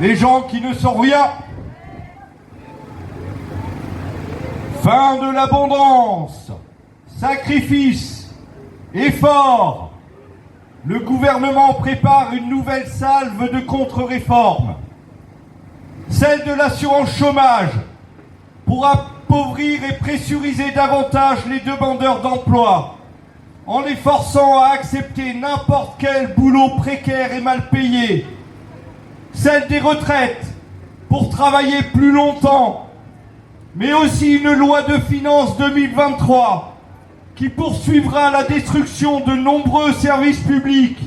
les gens qui ne sont rien. Fin de l'abondance, sacrifice, effort. Le gouvernement prépare une nouvelle salve de contre-réformes. Celle de l'assurance chômage pour appauvrir et pressuriser davantage les demandeurs d'emploi en les forçant à accepter n'importe quel boulot précaire et mal payé. Celle des retraites pour travailler plus longtemps, mais aussi une loi de finances 2023 qui poursuivra la destruction de nombreux services publics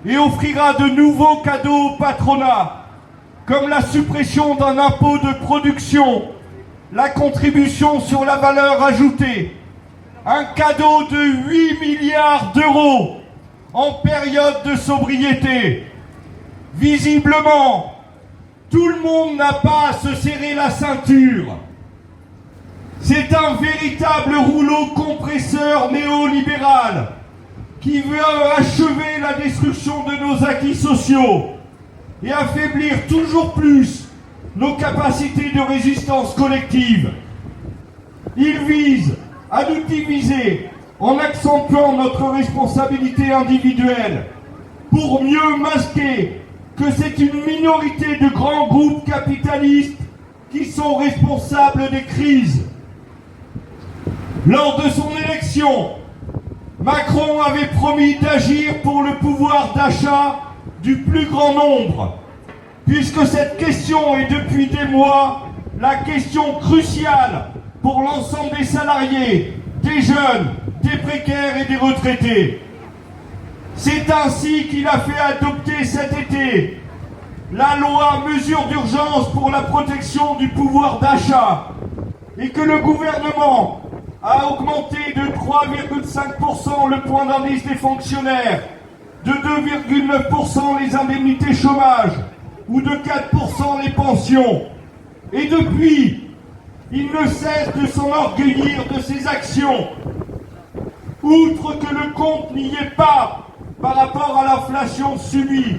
et offrira de nouveaux cadeaux au patronat, comme la suppression d'un impôt de production, la contribution sur la valeur ajoutée, un cadeau de 8 milliards d'euros en période de sobriété. Visiblement, tout le monde n'a pas à se serrer la ceinture. C'est un véritable rouleau compresseur néolibéral qui veut achever la destruction de nos acquis sociaux et affaiblir toujours plus nos capacités de résistance collective. Il vise à nous diviser en accentuant notre responsabilité individuelle pour mieux masquer que c'est une minorité de grands groupes capitalistes qui sont responsables des crises. Lors de son élection, Macron avait promis d'agir pour le pouvoir d'achat du plus grand nombre, puisque cette question est depuis des mois la question cruciale pour l'ensemble des salariés, des jeunes, des précaires et des retraités. C'est ainsi qu'il a fait adopter cet été la loi mesures d'urgence pour la protection du pouvoir d'achat et que le gouvernement a augmenté de 3,5% le point d'indice des fonctionnaires, de 2,9% les indemnités chômage ou de 4% les pensions. Et depuis, il ne cesse de s'enorgueillir de ses actions. Outre que le compte n'y est pas par rapport à l'inflation subie,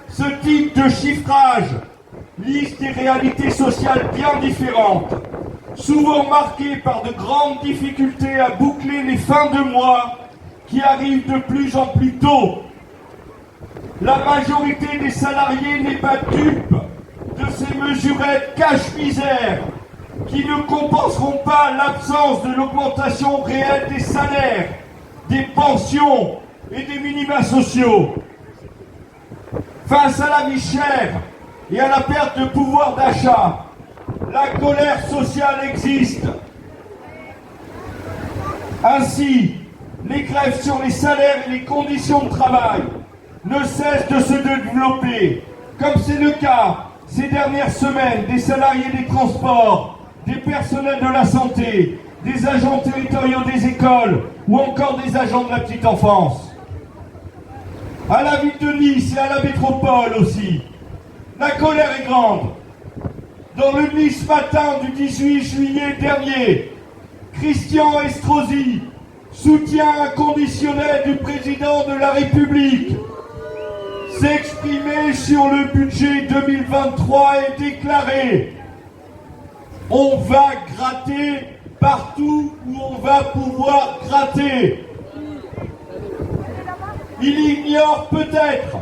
ce type de chiffrage liste des réalités sociales bien différentes, souvent marquées par de grandes difficultés à boucler les fins de mois qui arrivent de plus en plus tôt. La majorité des salariés n'est pas dupe de ces mesurettes cache-misère qui ne compenseront pas l'absence de l'augmentation réelle des salaires, des pensions et des minima sociaux. Face à la vie chère et à la perte de pouvoir d'achat, la colère sociale existe. Ainsi, les grèves sur les salaires et les conditions de travail ne cessent de se développer, comme c'est le cas ces dernières semaines des salariés des transports, des personnels de la santé, des agents territoriaux des écoles ou encore des agents de la petite enfance. À la ville de Nice et à la métropole aussi, la colère est grande. Dans le Nice matin du 18 juillet dernier, Christian Estrosi, soutien inconditionnel du président de la République, s'exprimer sur le budget 2023 et déclarer « On va gratter partout où on va pouvoir gratter ». Il ignore peut-être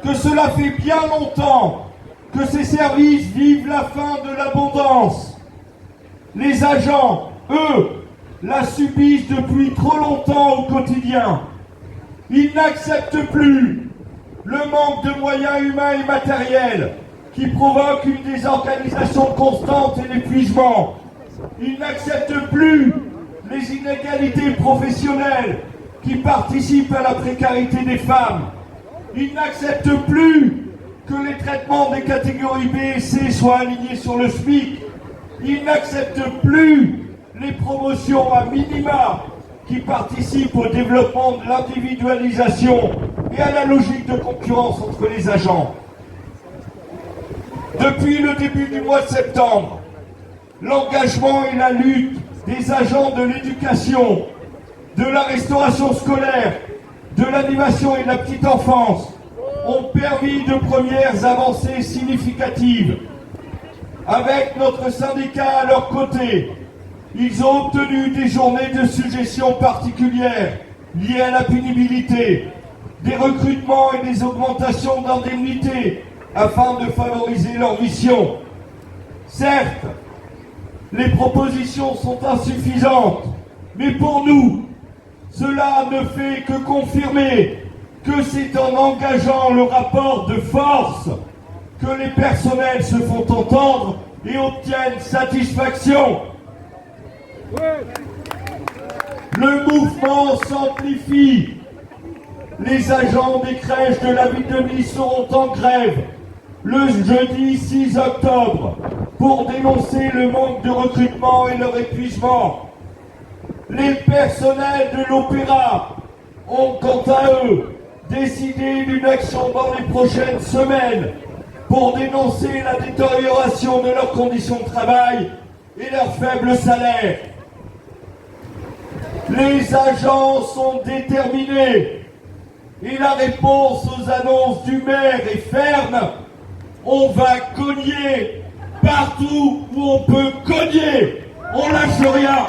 que cela fait bien longtemps que ces services vivent la fin de l'abondance. Les agents, eux, la subissent depuis trop longtemps au quotidien. Ils n'acceptent plus le manque de moyens humains et matériels qui provoque une désorganisation constante et l'épuisement. Ils n'acceptent plus les inégalités professionnelles qui participent à la précarité des femmes. Ils n'acceptent plus que les traitements des catégories B et C soient alignés sur le SMIC. Ils n'acceptent plus les promotions à minima qui participent au développement de l'individualisation et à la logique de concurrence entre les agents. Depuis le début du mois de septembre, l'engagement et la lutte des agents de l'éducation, de la restauration scolaire, de l'animation et de la petite enfance ont permis de premières avancées significatives. Avec notre syndicat à leur côté, ils ont obtenu des journées de suggestion particulières liées à la pénibilité, des recrutements et des augmentations d'indemnités afin de favoriser leur mission. Certes, les propositions sont insuffisantes, mais pour nous, cela ne fait que confirmer que c'est en engageant le rapport de force que les personnels se font entendre et obtiennent satisfaction. Le mouvement s'amplifie. Les agents des crèches de la ville de Nice seront en grève le jeudi 6 octobre pour dénoncer le manque de recrutement et leur épuisement. Les personnels de l'Opéra ont quant à eux décidé d'une action dans les prochaines semaines pour dénoncer la détérioration de leurs conditions de travail et leur faible salaire. Les agents sont déterminés et la réponse aux annonces du maire est ferme. On va cogner partout où on peut cogner. On lâche rien.